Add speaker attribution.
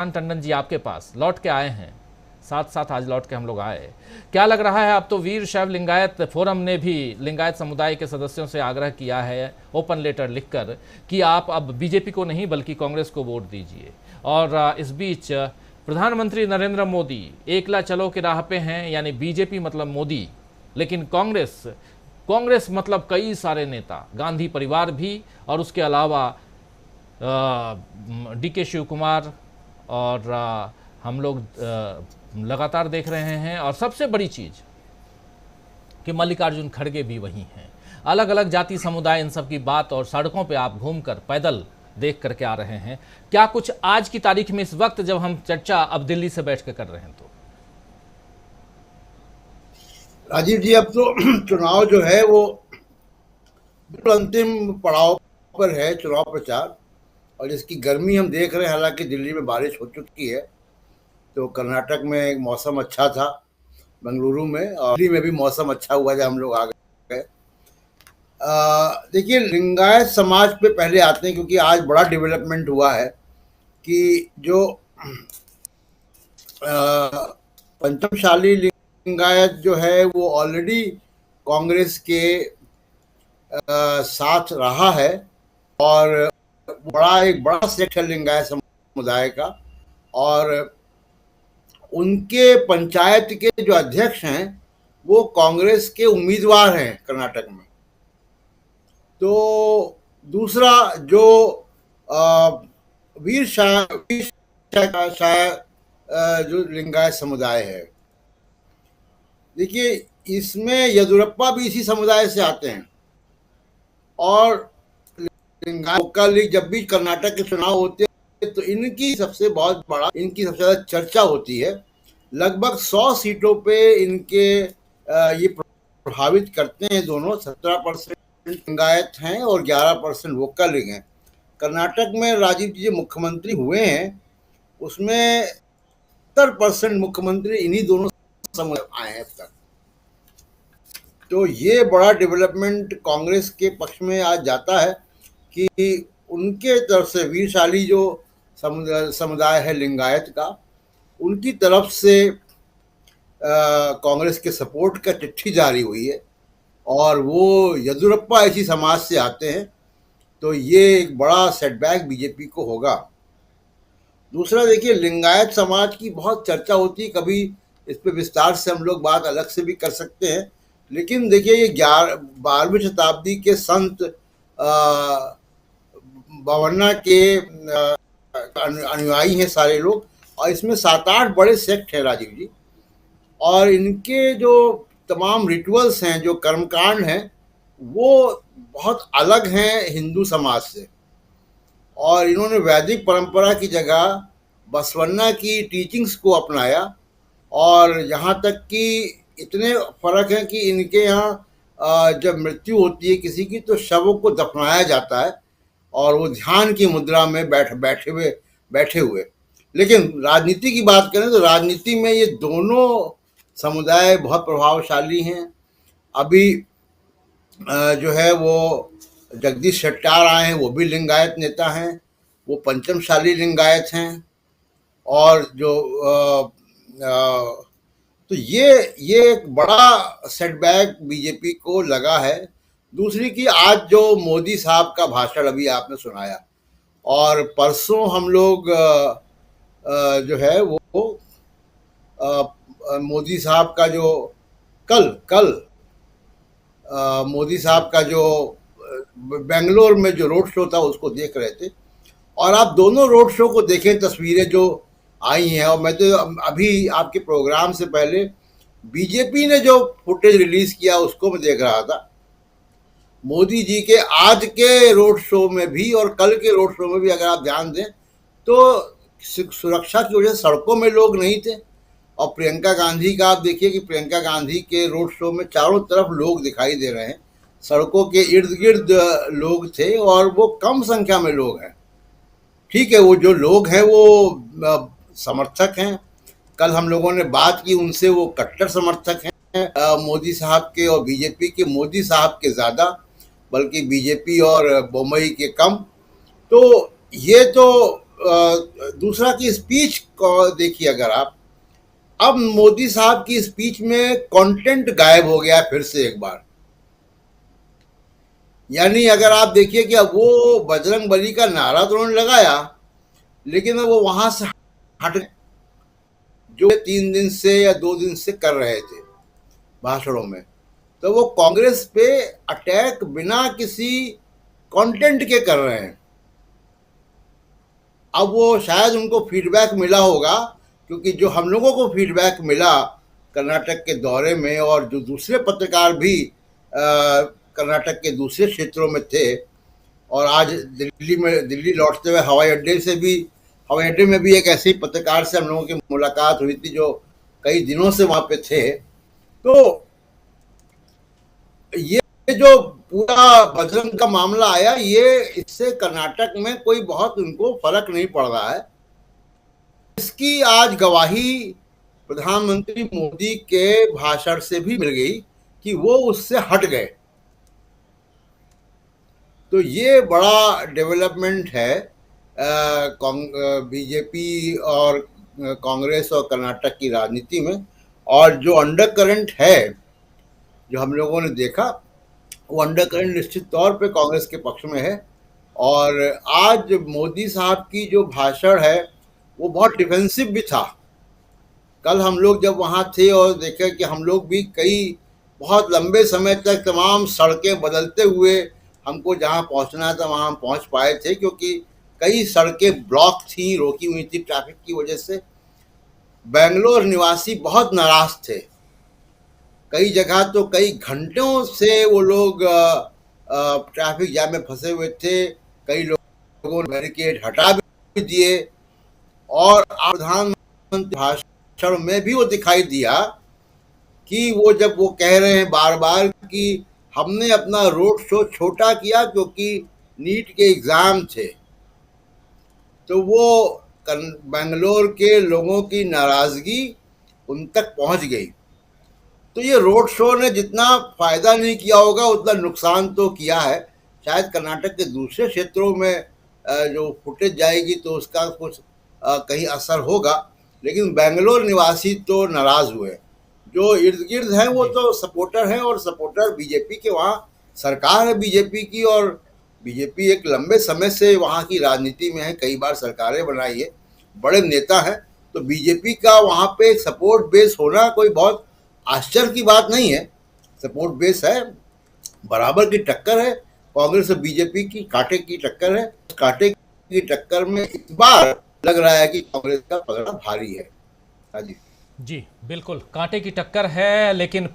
Speaker 1: टंडन जी आपके पास लौट के आए हैं, साथ साथ आज लौट के हम लोग आए। क्या लग रहा है, अब तो वीर शैव लिंगायत फोरम ने भी लिंगायत समुदाय के सदस्यों से आग्रह किया है ओपन लेटर लिखकर कि आप अब बीजेपी को नहीं बल्कि कांग्रेस को वोट दीजिए। और इस बीच प्रधानमंत्री नरेंद्र मोदी एकला चलो के राह पे हैं, यानी बीजेपी मतलब मोदी, लेकिन कांग्रेस कांग्रेस मतलब कई सारे नेता, गांधी परिवार भी, और उसके अलावा डीके शिव कुमार, और हम लोग लगातार देख रहे हैं। और सबसे बड़ी चीज कि मल्लिकार्जुन खड़गे भी वही हैं। अलग अलग जाति समुदाय, इन सब की बात, और सड़कों पे आप घूमकर पैदल देख करके आ रहे हैं। क्या कुछ आज की तारीख में, इस वक्त जब हम चर्चा अब दिल्ली से बैठ कर रहे हैं, तो
Speaker 2: राजीव जी, अब तो चुनाव जो है वो बिल्कुल अंतिम पड़ाव पर है, चुनाव प्रचार। और इसकी गर्मी हम देख रहे हैं। हालांकि दिल्ली में बारिश हो चुकी है, तो कर्नाटक में मौसम अच्छा था, बेंगलुरु में, और दिल्ली में भी मौसम अच्छा हुआ जब हम लोग आ गए। देखिए, लिंगायत समाज पे पहले आते हैं, क्योंकि आज बड़ा डेवलपमेंट हुआ है कि जो पंचमशाली लिंगायत जो है वो ऑलरेडी कांग्रेस के साथ रहा है, और एक बड़ा सेक्टर लिंगायत समुदाय का। और उनके पंचायत के जो अध्यक्ष हैं वो कांग्रेस के उम्मीदवार हैं कर्नाटक में। तो दूसरा जो वीर शाह जो लिंगायत समुदाय है, देखिए इसमें येदुरप्पा भी इसी समुदाय से आते हैं। और लोकल लीग जब भी कर्नाटक के चुनाव होते हैं तो इनकी सबसे ज्यादा चर्चा होती है। लगभग 100 सीटों पे इनके ये प्रभावित करते हैं दोनों। 17% लिंगायत हैं और 11% वोकल लीग हैं। कर्नाटक में राजीव जी मुख्यमंत्री हुए हैं, उसमें 70% मुख्यमंत्री इन्हीं दोनों समुदाय आए हैं अब तक। तो ये बड़ा डेवलपमेंट कांग्रेस के पक्ष में आज जाता है कि उनके तरफ से वीरशाली जो समुदाय है लिंगायत का, उनकी तरफ से कांग्रेस के सपोर्ट का चिट्ठी जारी हुई है। और वो येदुरप्पा ऐसी समाज से आते हैं, तो ये एक बड़ा सेटबैक बीजेपी को होगा। दूसरा, देखिए लिंगायत समाज की बहुत चर्चा होती है, कभी इस पे विस्तार से हम लोग बात अलग से भी कर सकते हैं। लेकिन देखिए, ये 12वीं शताब्दी के संत बवन्ना के अनुयायी हैं सारे लोग, और इसमें 7-8 बड़े सेक्ट हैं राजीव जी। और इनके जो तमाम रिचुअल्स हैं, जो कर्मकांड हैं, वो बहुत अलग हैं हिंदू समाज से। और इन्होंने वैदिक परंपरा की जगह बसवन्ना की टीचिंग्स को अपनाया। और यहाँ तक कि इतने फर्क हैं कि इनके यहाँ जब मृत्यु होती है किसी की, तो शवों को दफनाया जाता है और वो ध्यान की मुद्रा में बैठे हुए। लेकिन राजनीति की बात करें तो राजनीति में ये दोनों समुदाय बहुत प्रभावशाली हैं। अभी जो है वो जगदीश शेट्टार आए हैं, वो भी लिंगायत नेता हैं, वो पंचमशाली लिंगायत हैं। और जो तो ये एक बड़ा सेटबैक बीजेपी को लगा है। दूसरी की, आज जो मोदी साहब का भाषण अभी आपने सुनाया, और परसों हम लोग जो है वो मोदी साहब का जो कल मोदी साहब का जो बेंगलोर में जो रोड शो था उसको देख रहे थे। और आप दोनों रोड शो को देखें, तस्वीरें जो आई हैं, और मैं तो अभी आपके प्रोग्राम से पहले बीजेपी ने जो फुटेज रिलीज किया उसको मैं देख रहा था। मोदी जी के आज के रोड शो में भी और कल के रोड शो में भी अगर आप ध्यान दें तो सुरक्षा की वजह से सड़कों में लोग नहीं थे। और प्रियंका गांधी का आप देखिए कि प्रियंका गांधी के रोड शो में चारों तरफ लोग दिखाई दे रहे हैं, सड़कों के इर्द गिर्द लोग थे, और वो कम संख्या में लोग हैं। ठीक है, वो जो लोग हैं वो समर्थक हैं। कल हम लोगों ने बात की उनसे, वो कट्टर समर्थक हैं मोदी साहब के, और बीजेपी के मोदी साहब के ज़्यादा, बल्कि बीजेपी और बोम्मई के कम। तो ये तो दूसरा की स्पीच को देखिए अगर आप, अब मोदी साहब की स्पीच में कंटेंट गायब हो गया फिर से एक बार। यानी अगर आप देखिए कि अब वो बजरंग बली का नारा तो उन्होंने लगाया, लेकिन अब वो वहां से हट गए, जो 3 दिन से या 2 दिन से कर रहे थे भाषणों में। तो वो कांग्रेस पे अटैक बिना किसी कंटेंट के कर रहे हैं। अब वो शायद उनको फीडबैक मिला होगा, क्योंकि जो हम लोगों को फीडबैक मिला कर्नाटक के दौरे में, और जो दूसरे पत्रकार भी कर्नाटक के दूसरे क्षेत्रों में थे, और आज दिल्ली लौटते हुए हवाई अड्डे में भी एक ऐसे ही पत्रकार से हम लोगों की मुलाकात हुई थी जो कई दिनों से वहां पे थे। तो ये जो पूरा बजरंग का मामला आया, ये इससे कर्नाटक में कोई बहुत उनको फर्क नहीं पड़ रहा है। इसकी आज गवाही प्रधानमंत्री मोदी के भाषण से भी मिल गई कि वो उससे हट गए। तो ये बड़ा डेवलपमेंट है बीजेपी और कांग्रेस और कर्नाटक की राजनीति में। और जो अंडर करंट है जो हम लोगों ने देखा, वो अंडर करंट निश्चित तौर पे कांग्रेस के पक्ष में है। और आज मोदी साहब की जो भाषण है वो बहुत डिफेंसिव भी था। कल हम लोग जब वहाँ थे और देखे कि हम लोग भी कई बहुत लंबे समय तक तमाम सड़कें बदलते हुए हमको जहाँ पहुँचना था वहाँ हम पहुँच पाए थे, क्योंकि कई सड़कें ब्लॉक थी, रोकी हुई थी ट्रैफिक की वजह से। बेंगलोर निवासी बहुत नाराज थे। कई जगह तो कई घंटों से वो लोग ट्रैफिक जाम में फंसे हुए थे। कई लोगों ने बैरिकेड हटा भी दिए। और प्रधानमंत्री भाषण में भी वो दिखाई दिया कि वो जब वो कह रहे हैं बार बार कि हमने अपना रोड शो छोटा किया क्योंकि नीट के एग्जाम थे, तो वो बेंगलोर के लोगों की नाराजगी उन तक पहुंच गई। तो ये रोड शो ने जितना फायदा नहीं किया होगा उतना नुकसान तो किया है। शायद कर्नाटक के दूसरे क्षेत्रों में जो फुटेज जाएगी तो उसका कुछ कहीं असर होगा, लेकिन बेंगलोर निवासी तो नाराज हुए। जो इर्द गिर्द हैं वो तो सपोर्टर हैं, और सपोर्टर बीजेपी के, वहाँ सरकार है बीजेपी की, और बीजेपी एक लंबे समय से वहाँ की राजनीति में है, कई बार सरकारें बनाई है, बड़े नेता हैं। तो बीजेपी का वहाँ पे सपोर्ट बेस होना कोई बहुत आश्चर्य की बात नहीं है। सपोर्ट बेस है, बराबर की टक्कर है, कांग्रेस और बीजेपी की कांटे की टक्कर है। कांटे की टक्कर में इस बार लग रहा है कि कांग्रेस का पलड़ा भारी है। हाँ जी,
Speaker 1: जी बिल्कुल कांटे की टक्कर है, लेकिन